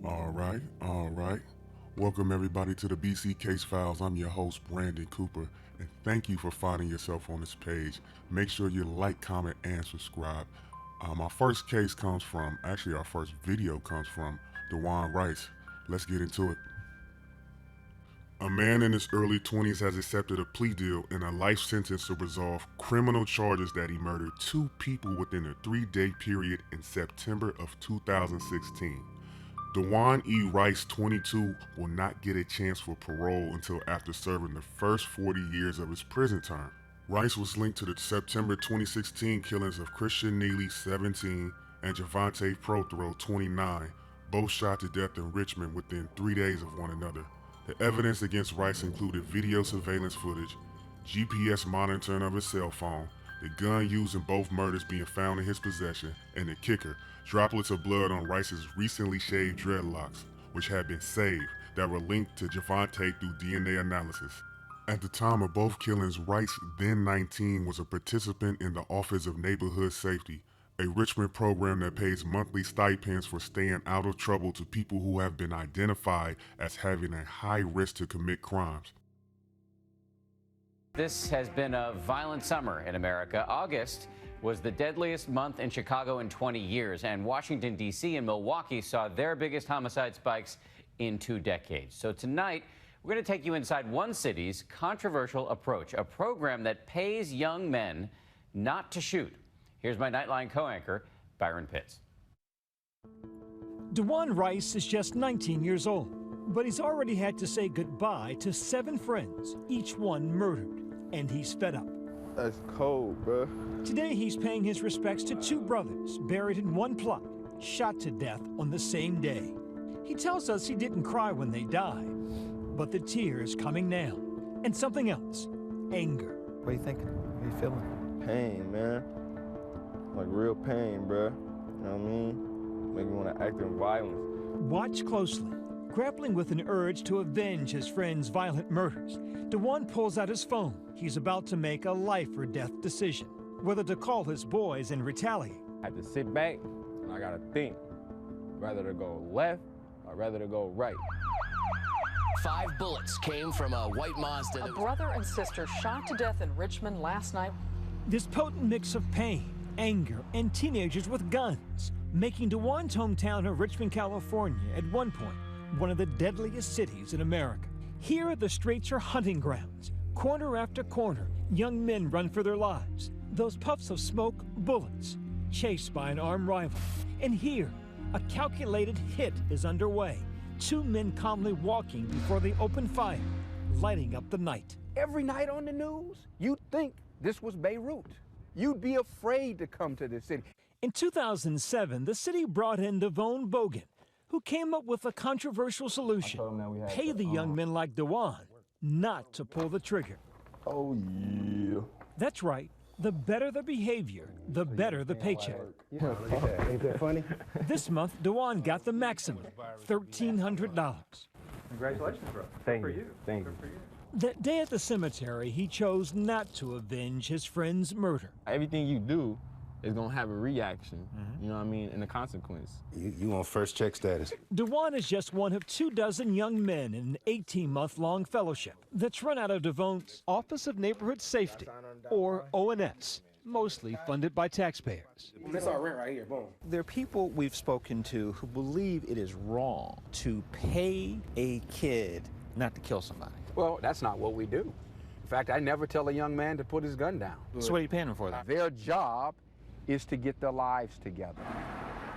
All right. Welcome everybody to the BC Case Files. I'm your host, Brandon Cooper, and thank you for finding yourself on this page. Make sure you like, comment, and subscribe. Our first case comes from, actually our first video comes from Dawaun Rice. Let's get into it. A man in his early 20s has accepted a plea deal and a life sentence to resolve criminal charges that he murdered 2 people within a 3-day period in September of 2016. Dawaun E. Rice, 22, will not get a chance for parole until after serving the first 40 years of his prison term. Rice was linked to the September 2016 killings of Christian Neely, 17, and Javante Prothero, 29, both shot to death in Richmond within 3 days of one another. The evidence against Rice included video surveillance footage, GPS monitoring of his cell phone, the gun used in both murders being found in his possession, and the kicker, droplets of blood on Rice's recently shaved dreadlocks, which had been saved, that were linked to Javante through DNA analysis. At the time of both killings, Rice, then 19, was a participant in the Office of Neighborhood Safety, a Richmond program that pays monthly stipends for staying out of trouble to people who have been identified as having a high risk to commit crimes. This has been a violent summer in America. August was the deadliest month in Chicago in 20 years, and Washington, D.C. and Milwaukee saw their biggest homicide spikes in 2 decades. So tonight, we're going to take you inside one city's controversial approach, a program that pays young men not to shoot. Here's my Nightline co-anchor, Byron Pitts. Dawaun Rice is just 19 years old, but he's already had to say goodbye to 7 friends, each one murdered, and he's fed up. That's cold, bro. Today, he's paying his respects to 2 brothers buried in one plot, shot to death on the same day. He tells us he didn't cry when they died, but the tears coming now. And something else, anger. What are you thinking? What are you feeling? Pain, man. Like real pain, bro. You know what I mean? Make me want to act in violence. Watch closely. Grappling with an urge to avenge his friend's violent murders, Dawaun pulls out his phone. He's about to make a life or death decision, whether to call his boys and retaliate. I have to sit back and I gotta think whether to go left or whether to go right. 5 bullets came from a white Mazda. A brother and sister shot to death in Richmond last night. This potent mix of pain, anger, and teenagers with guns, making Dawaun's hometown of Richmond, California, at one point, one of the deadliest cities in America. Here, the streets are hunting grounds. Corner after corner, young men run for their lives. Those puffs of smoke, bullets, chased by an armed rival. And here, a calculated hit is underway. 2 men calmly walking before they open fire, lighting up the night. Every night on the news, you'd think this was Beirut. You'd be afraid to come to this city. In 2007, the city brought in Dawaun Bogan, who came up with a controversial solution. Pay the young men like Dawaun not to pull the trigger. Oh, yeah. That's right. The better the behavior, the better the paycheck. Ain't that funny? This month, Dawaun got the maximum, $1,300. Congratulations, bro. Thank you. Thank you. That day at the cemetery, he chose not to avenge his friend's murder. Everything you do is gonna have a reaction, you know what I mean, and a consequence. You on first check status. Dawaun is just one of 24 young men in an 18-month-long fellowship that's run out of Dawaun's Office of Neighborhood Safety, or ONS, mostly funded by taxpayers. This our rent right here, boom. There are people we've spoken to who believe it is wrong to pay a kid not to kill somebody. Well, that's not what we do. In fact, I never tell a young man to put his gun down. So what are you paying them for then? Their job is to get their lives together.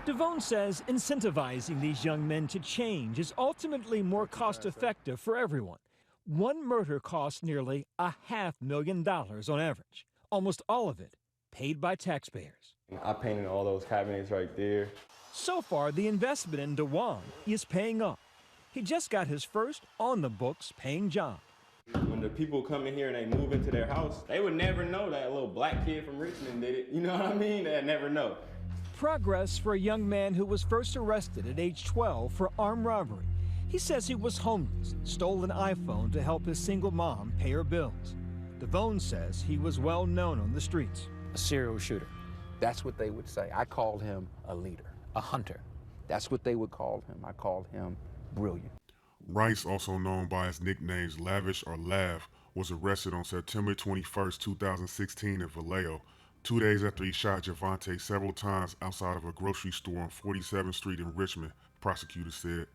Dawaun says incentivizing these young men to change is ultimately more cost-effective for everyone. One murder costs nearly $500,000 on average, almost all of it paid by taxpayers. I painted all those cabinets right there. So far, the investment in Dawaun is paying off. He just got his first on-the-books paying job. When the people come in here and they move into their house, they would never know that little black kid from Richmond did it. You know what I mean? They'd never know. Progress for a young man who was first arrested at age 12 for armed robbery. He says he was homeless, stole an iPhone to help his single mom pay her bills. Dawaun says he was well known on the streets. A serial shooter. That's what they would say. I called him a leader. A hunter. That's what they would call him. I called him brilliant. Rice, also known by his nicknames Lavish or Lav, was arrested on September 21st, 2016 in Vallejo, 2 days after he shot Javante several times outside of a grocery store on 47th Street in Richmond, prosecutors said.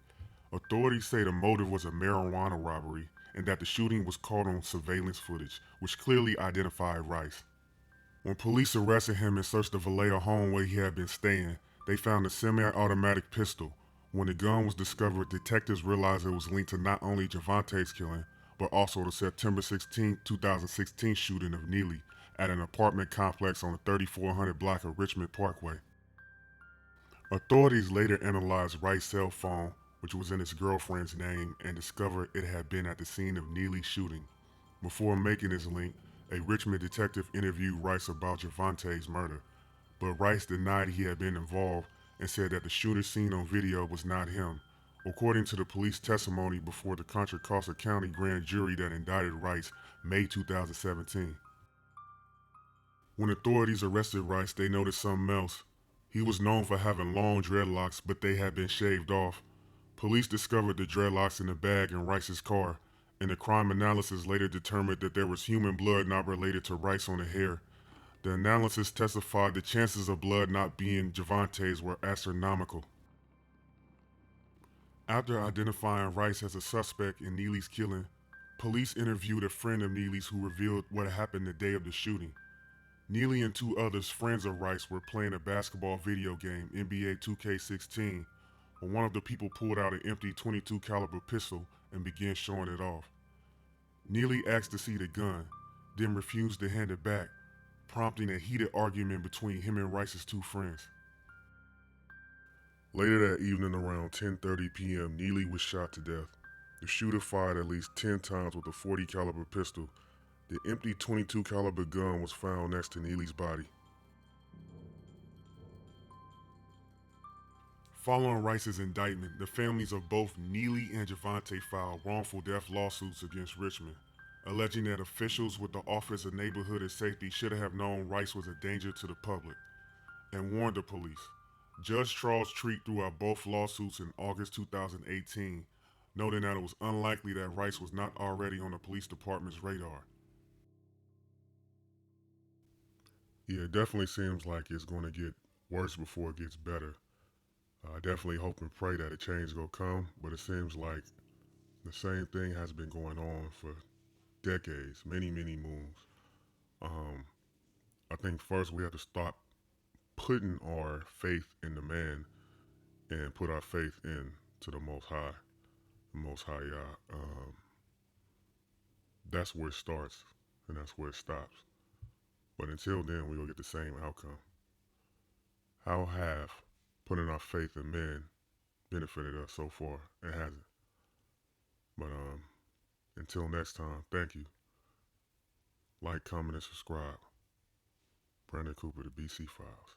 Authorities say the motive was a marijuana robbery and that the shooting was caught on surveillance footage, which clearly identified Rice. When police arrested him and searched the Vallejo home where he had been staying, they found a semi-automatic pistol. When the gun was discovered, detectives realized it was linked to not only Javante's killing, but also the September 16, 2016 shooting of Neely at an apartment complex on the 3400 block of Richmond Parkway. Authorities later analyzed Rice's cell phone, which was in his girlfriend's name, and discovered it had been at the scene of Neely's shooting. Before making this link, a Richmond detective interviewed Rice about Javante's murder, but Rice denied he had been involved and said that the shooter seen on video was not him, according to the police testimony before the Contra Costa County grand jury that indicted Rice May 2017. When authorities arrested Rice, they noticed something else. He was known for having long dreadlocks, but they had been shaved off. Police discovered the dreadlocks in a bag in Rice's car, and the crime analysis later determined that there was human blood not related to Rice on the hair. The analysis testified the chances of blood not being Javante's were astronomical. After identifying Rice as a suspect in Neely's killing, police interviewed a friend of Neely's who revealed what happened the day of the shooting. Neely and two others, friends of Rice, were playing a basketball video game, NBA 2K16, when one of the people pulled out an empty .22 caliber pistol and began showing it off. Neely asked to see the gun, then refused to hand it back, prompting a heated argument between him and Rice's two friends. Later that evening around 10:30 p.m., Neely was shot to death. The shooter fired at least 10 times with a .40 caliber pistol. The empty .22 caliber gun was found next to Neely's body. Following Rice's indictment, the families of both Neely and Javante filed wrongful death lawsuits against Richmond, alleging that officials with the Office of Neighborhood and Safety should have known Rice was a danger to the public and warned the police. Judge Charles Treat threw out both lawsuits in August 2018, noting that it was unlikely that Rice was not already on the police department's radar. Yeah, it definitely seems like it's going to get worse before it gets better. I definitely hope and pray that a change will come, but it seems like the same thing has been going on for decades, many moons. I think first we have to stop putting our faith in the man and put our faith into the Most High, Yah. That's where it starts and that's where it stops. But until then, we will get the same outcome. How have putting our faith in men benefited us so far? It hasn't. But until next time, thank you. Like, comment, and subscribe. Brandon Cooper, the BC Files.